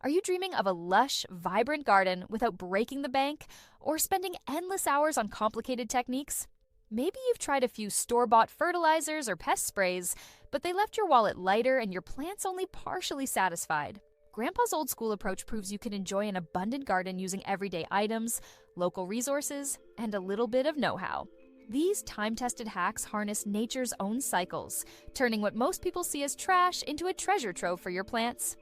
Are you dreaming of a lush, vibrant garden without breaking the bank or spending endless hours on complicated techniques? Maybe you've tried a few store-bought fertilizers or pest sprays, but they left your wallet lighter and your plants only partially satisfied. Grandpa's old school approach proves you can enjoy an abundant garden using everyday items, local resources, and a little bit of know-how. These time-tested hacks harness nature's own cycles, turning what most people see as trash into a treasure trove for your plants.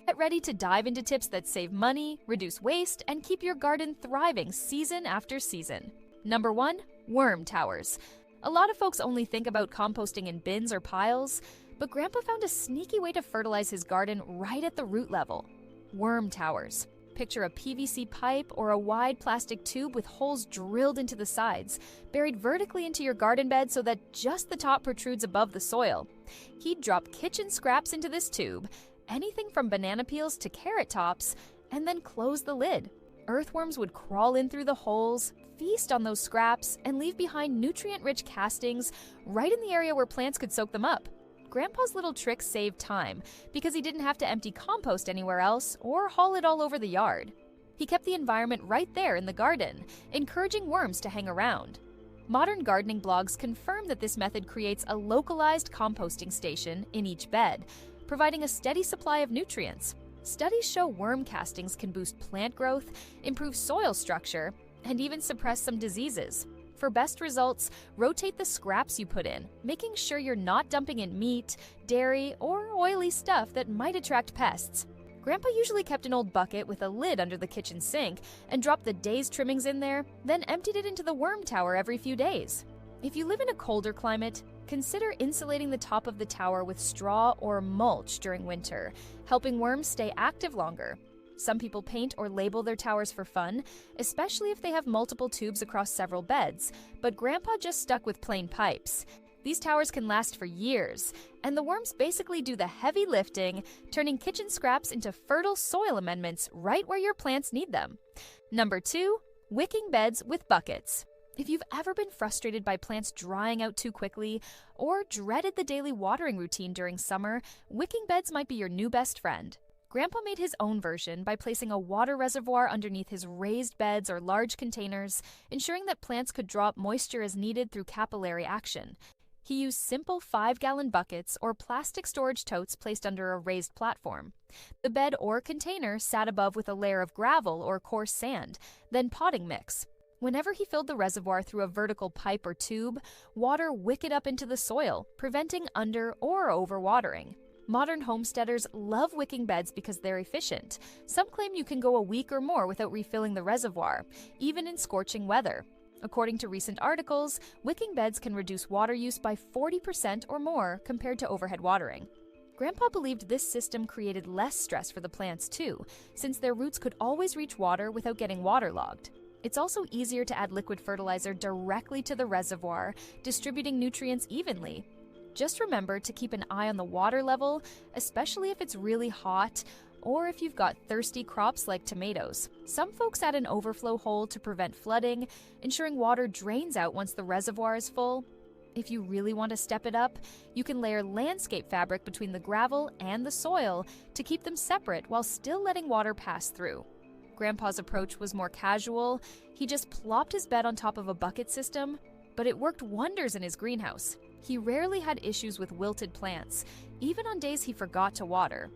Get ready to dive into tips that save money, reduce waste, and keep your garden thriving season after season. Number 1. Worm towers. A lot of folks only think about composting in bins or piles, but Grandpa found a sneaky way to fertilize his garden right at the root level. Worm towers. Picture a PVC pipe or a wide plastic tube with holes drilled into the sides, buried vertically into your garden bed so that just the top protrudes above the soil. He'd drop kitchen scraps into this tube, anything from banana peels to carrot tops, and then close the lid. Earthworms would crawl in through the holes, feast on those scraps, and leave behind nutrient-rich castings right in the area where plants could soak them up. Grandpa's little trick saved time because he didn't have to empty compost anywhere else or haul it all over the yard. He kept the environment right there in the garden, encouraging worms to hang around. Modern gardening blogs confirm that this method creates a localized composting station in each bed, providing a steady supply of nutrients. Studies show worm castings can boost plant growth, improve soil structure, and even suppress some diseases. For best results, rotate the scraps you put in, making sure you're not dumping in meat, dairy, or oily stuff that might attract pests. Grandpa usually kept an old bucket with a lid under the kitchen sink and dropped the day's trimmings in there, then emptied it into the worm tower every few days. If you live in a colder climate, consider insulating the top of the tower with straw or mulch during winter, helping worms stay active longer. Some people paint or label their towers for fun, especially if they have multiple tubes across several beds, but Grandpa just stuck with plain pipes. These towers can last for years, and the worms basically do the heavy lifting, turning kitchen scraps into fertile soil amendments right where your plants need them. Number 2. Wicking beds with buckets. If you've ever been frustrated by plants drying out too quickly or dreaded the daily watering routine during summer, wicking beds might be your new best friend. Grandpa made his own version by placing a water reservoir underneath his raised beds or large containers, ensuring that plants could draw up moisture as needed through capillary action. He used simple 5-gallon buckets or plastic storage totes placed under a raised platform. The bed or container sat above with a layer of gravel or coarse sand, then potting mix. Whenever he filled the reservoir through a vertical pipe or tube, water wicked up into the soil, preventing under- or overwatering. Modern homesteaders love wicking beds because they're efficient. Some claim you can go a week or more without refilling the reservoir, even in scorching weather. According to recent articles, wicking beds can reduce water use by 40% or more compared to overhead watering. Grandpa believed this system created less stress for the plants too, since their roots could always reach water without getting waterlogged. It's also easier to add liquid fertilizer directly to the reservoir, distributing nutrients evenly. Just remember to keep an eye on the water level, especially if it's really hot or if you've got thirsty crops like tomatoes. Some folks add an overflow hole to prevent flooding, ensuring water drains out once the reservoir is full. If you really want to step it up, you can layer landscape fabric between the gravel and the soil to keep them separate while still letting water pass through. Grandpa's approach was more casual. He just plopped his bed on top of a bucket system, but it worked wonders in his greenhouse. He rarely had issues with wilted plants, even on days he forgot to water.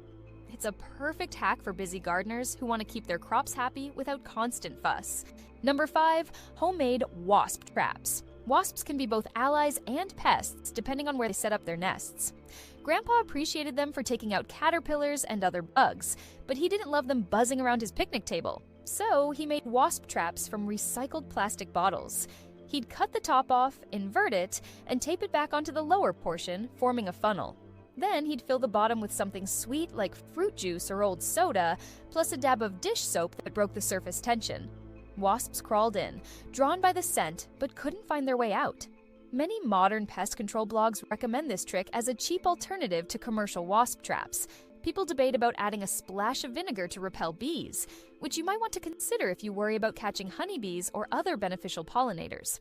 It's a perfect hack for busy gardeners who want to keep their crops happy without constant fuss. Number 5. Homemade wasp traps. Wasps can be both allies and pests depending on where they set up their nests. Grandpa appreciated them for taking out caterpillars and other bugs, but he didn't love them buzzing around his picnic table. So he made wasp traps from recycled plastic bottles. He'd cut the top off, invert it, and tape it back onto the lower portion, forming a funnel. Then he'd fill the bottom with something sweet like fruit juice or old soda, plus a dab of dish soap that broke the surface tension. Wasps crawled in, drawn by the scent, but couldn't find their way out. Many modern pest control blogs recommend this trick as a cheap alternative to commercial wasp traps. People debate about adding a splash of vinegar to repel bees, which you might want to consider if you worry about catching honeybees or other beneficial pollinators.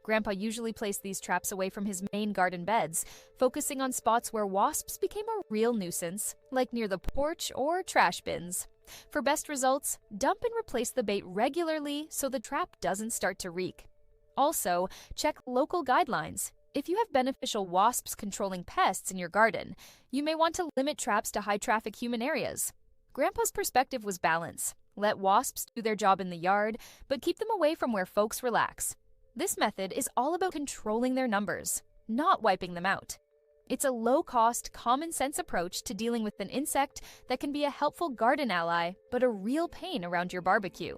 Grandpa usually placed these traps away from his main garden beds, focusing on spots where wasps became a real nuisance, like near the porch or trash bins. For best results, dump and replace the bait regularly so the trap doesn't start to reek. Also, check local guidelines. If you have beneficial wasps controlling pests in your garden, you may want to limit traps to high-traffic human areas. Grandpa's perspective was balance. Let wasps do their job in the yard, but keep them away from where folks relax. This method is all about controlling their numbers, not wiping them out. It's a low-cost, common-sense approach to dealing with an insect that can be a helpful garden ally, but a real pain around your barbecue.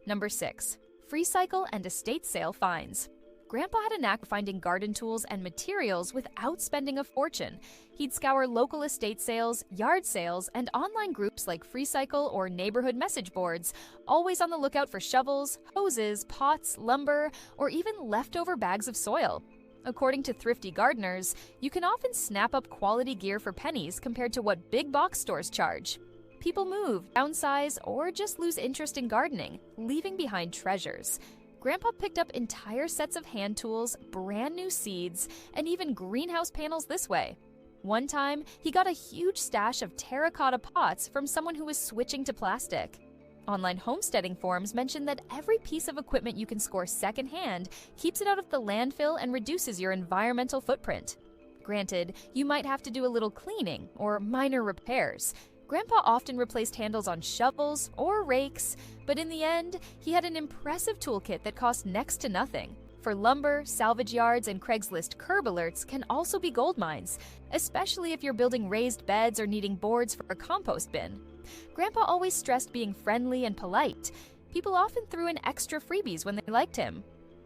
Number 6. Free cycle and estate sale finds. Grandpa had a knack for finding garden tools and materials without spending a fortune. He'd scour local estate sales, yard sales, and online groups like Free Cycle or neighborhood message boards, always on the lookout for shovels, hoses, pots, lumber, or even leftover bags of soil. According to thrifty gardeners, you can often snap up quality gear for pennies compared to what big box stores charge. People move, downsize, or just lose interest in gardening, leaving behind treasures. Grandpa picked up entire sets of hand tools, brand new seeds, and even greenhouse panels this way. One time, he got a huge stash of terracotta pots from someone who was switching to plastic. Online homesteading forums mention that every piece of equipment you can score secondhand keeps it out of the landfill and reduces your environmental footprint. Granted, you might have to do a little cleaning or minor repairs. Grandpa often replaced handles on shovels or rakes, but in the end, he had an impressive toolkit that cost next to nothing. For lumber, salvage yards, and Craigslist curb alerts can also be gold mines, especially if you're building raised beds or needing boards for a compost bin. Grandpa always stressed being friendly and polite. People often threw in extra freebies when they liked him.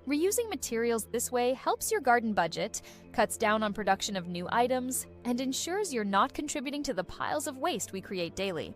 Reusing materials this way helps your garden budget, cuts down on production of new items, and ensures you're not contributing to the piles of waste we create daily.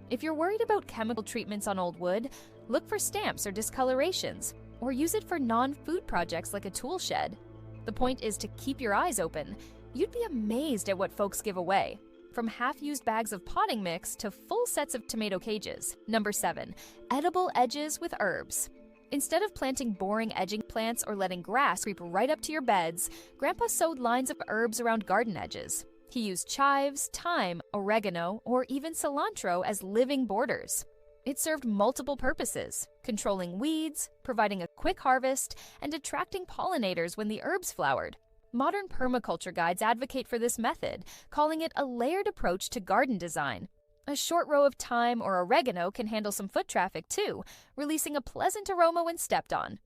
If you're worried about chemical treatments on old wood, look for stamps or discolorations, or use it for non-food projects like a tool shed. The point is to keep your eyes open. You'd be amazed at what folks give away, from half-used bags of potting mix to full sets of tomato cages. Number 7. Edible edges with herbs. Instead of planting boring edging plants or letting grass creep right up to your beds, Grandpa sowed lines of herbs around garden edges. He used chives, thyme, oregano, or even cilantro as living borders. It served multiple purposes, controlling weeds, providing a quick harvest, and attracting pollinators when the herbs flowered. Modern permaculture guides advocate for this method, calling it a layered approach to garden design. A short row of thyme or oregano can handle some foot traffic too, releasing a pleasant aroma when stepped on.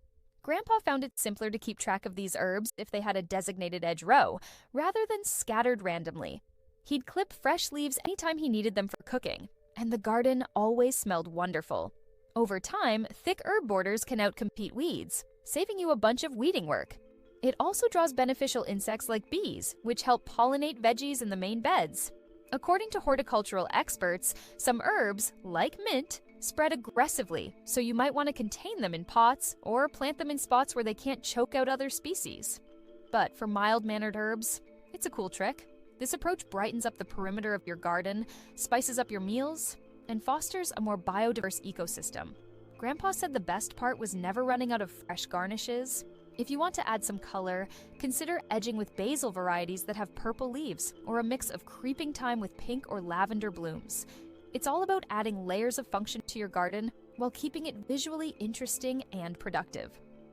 Grandpa found it simpler to keep track of these herbs if they had a designated edge row, rather than scattered randomly. He'd clip fresh leaves anytime he needed them for cooking, and the garden always smelled wonderful. Over time, thick herb borders can outcompete weeds, saving you a bunch of weeding work. It also draws beneficial insects like bees, which help pollinate veggies in the main beds. According to horticultural experts, some herbs, like mint, spread aggressively, so you might want to contain them in pots or plant them in spots where they can't choke out other species. But for mild-mannered herbs, it's a cool trick. This approach brightens up the perimeter of your garden, spices up your meals, and fosters a more biodiverse ecosystem. Grandpa said the best part was never running out of fresh garnishes. If you want to add some color, consider edging with basil varieties that have purple leaves or a mix of creeping thyme with pink or lavender blooms. It's all about adding layers of function to your garden while keeping it visually interesting and productive.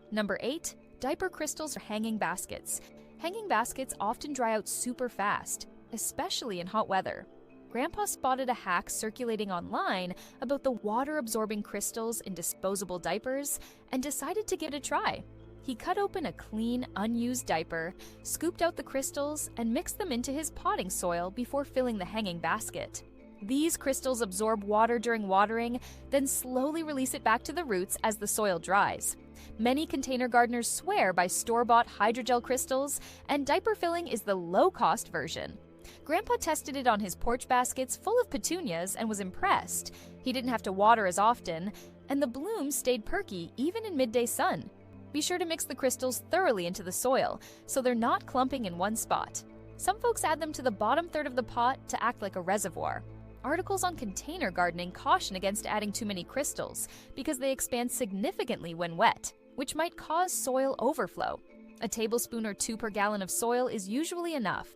Number 8. Diaper crystals or hanging baskets. Hanging baskets often dry out super fast, especially in hot weather. Grandpa spotted a hack circulating online about the water-absorbing crystals in disposable diapers and decided to give it a try. He cut open a clean, unused diaper, scooped out the crystals, and mixed them into his potting soil before filling the hanging basket. These crystals absorb water during watering, then slowly release it back to the roots as the soil dries. Many container gardeners swear by store-bought hydrogel crystals, and diaper filling is the low-cost version. Grandpa tested it on his porch baskets full of petunias and was impressed. He didn't have to water as often, and the blooms stayed perky even in midday sun. Be sure to mix the crystals thoroughly into the soil, so they're not clumping in one spot. Some folks add them to the bottom third of the pot to act like a reservoir. Articles on container gardening caution against adding too many crystals because they expand significantly when wet, which might cause soil overflow. A tablespoon or two per gallon of soil is usually enough.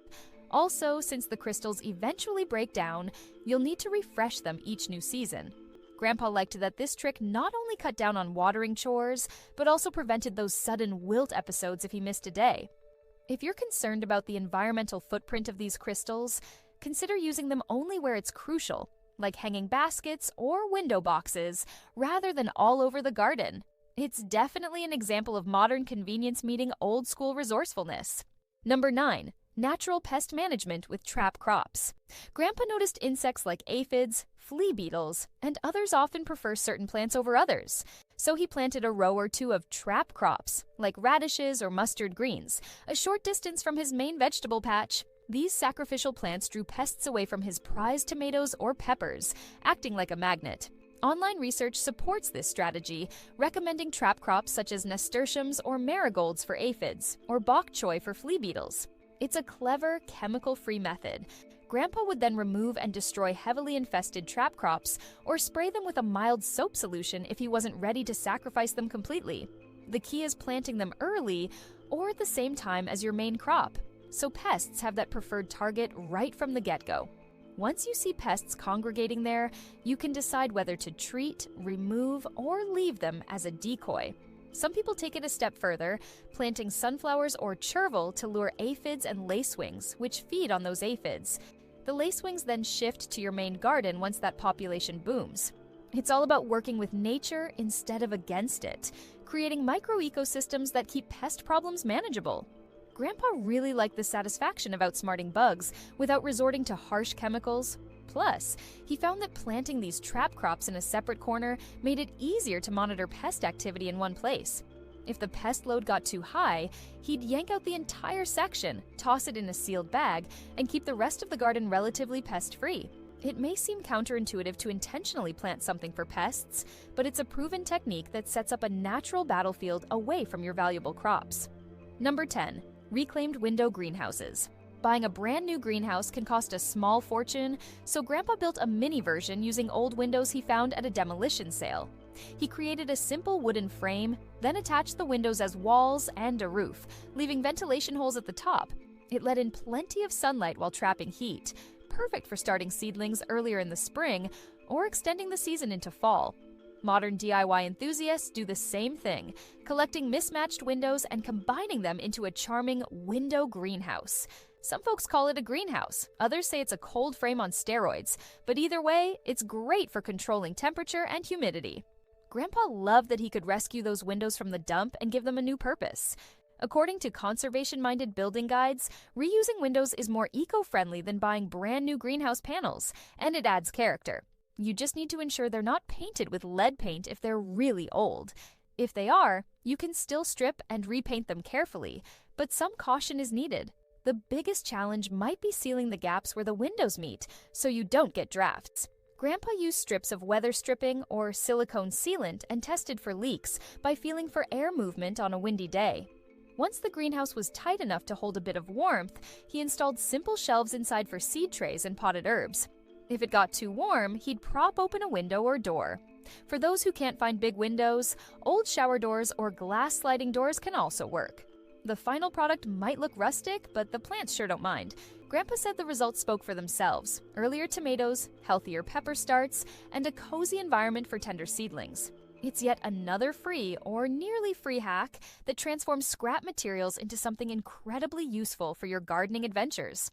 Also, since the crystals eventually break down, you'll need to refresh them each new season. Grandpa liked that this trick not only cut down on watering chores, but also prevented those sudden wilt episodes if he missed a day. If you're concerned about the environmental footprint of these crystals, consider using them only where it's crucial, like hanging baskets or window boxes, rather than all over the garden. It's definitely an example of modern convenience meeting old-school resourcefulness. Number 9. Natural pest management with trap crops. Grandpa noticed insects like aphids, flea beetles, and others often prefer certain plants over others. So he planted a row or two of trap crops, like radishes or mustard greens, a short distance from his main vegetable patch. These sacrificial plants drew pests away from his prized tomatoes or peppers, acting like a magnet. Online research supports this strategy, recommending trap crops such as nasturtiums or marigolds for aphids, or bok choy for flea beetles. It's a clever, chemical-free method. Grandpa would then remove and destroy heavily infested trap crops or spray them with a mild soap solution if he wasn't ready to sacrifice them completely. The key is planting them early or at the same time as your main crop, so pests have that preferred target right from the get-go. Once you see pests congregating there, you can decide whether to treat, remove, or leave them as a decoy. Some people take it a step further, planting sunflowers or chervil to lure aphids and lacewings, which feed on those aphids. The lacewings then shift to your main garden once that population booms. It's all about working with nature instead of against it, creating micro-ecosystems that keep pest problems manageable. Grandpa really liked the satisfaction of outsmarting bugs without resorting to harsh chemicals. Plus, he found that planting these trap crops in a separate corner made it easier to monitor pest activity in one place. If the pest load got too high, he'd yank out the entire section, toss it in a sealed bag, and keep the rest of the garden relatively pest-free. It may seem counterintuitive to intentionally plant something for pests, but it's a proven technique that sets up a natural battlefield away from your valuable crops. Number 10. Reclaimed window greenhouses. Buying a brand new greenhouse can cost a small fortune, so Grandpa built a mini version using old windows he found at a demolition sale. He created a simple wooden frame, then attached the windows as walls and a roof, leaving ventilation holes at the top. It let in plenty of sunlight while trapping heat, perfect for starting seedlings earlier in the spring or extending the season into fall. Modern DIY enthusiasts do the same thing, collecting mismatched windows and combining them into a charming window greenhouse. Some folks call it a greenhouse, others say it's a cold frame on steroids, but either way, it's great for controlling temperature and humidity. Grandpa loved that he could rescue those windows from the dump and give them a new purpose. According to conservation-minded building guides, reusing windows is more eco-friendly than buying brand new greenhouse panels, and it adds character. You just need to ensure they're not painted with lead paint if they're really old. If they are, you can still strip and repaint them carefully, but some caution is needed. The biggest challenge might be sealing the gaps where the windows meet, so you don't get drafts. Grandpa used strips of weather stripping or silicone sealant and tested for leaks by feeling for air movement on a windy day. Once the greenhouse was tight enough to hold a bit of warmth, he installed simple shelves inside for seed trays and potted herbs. If it got too warm, he'd prop open a window or door. For those who can't find big windows, old shower doors or glass sliding doors can also work. The final product might look rustic, but the plants sure don't mind. Grandpa said the results spoke for themselves: earlier tomatoes, healthier pepper starts, and a cozy environment for tender seedlings. It's yet another free or nearly free hack that transforms scrap materials into something incredibly useful for your gardening adventures.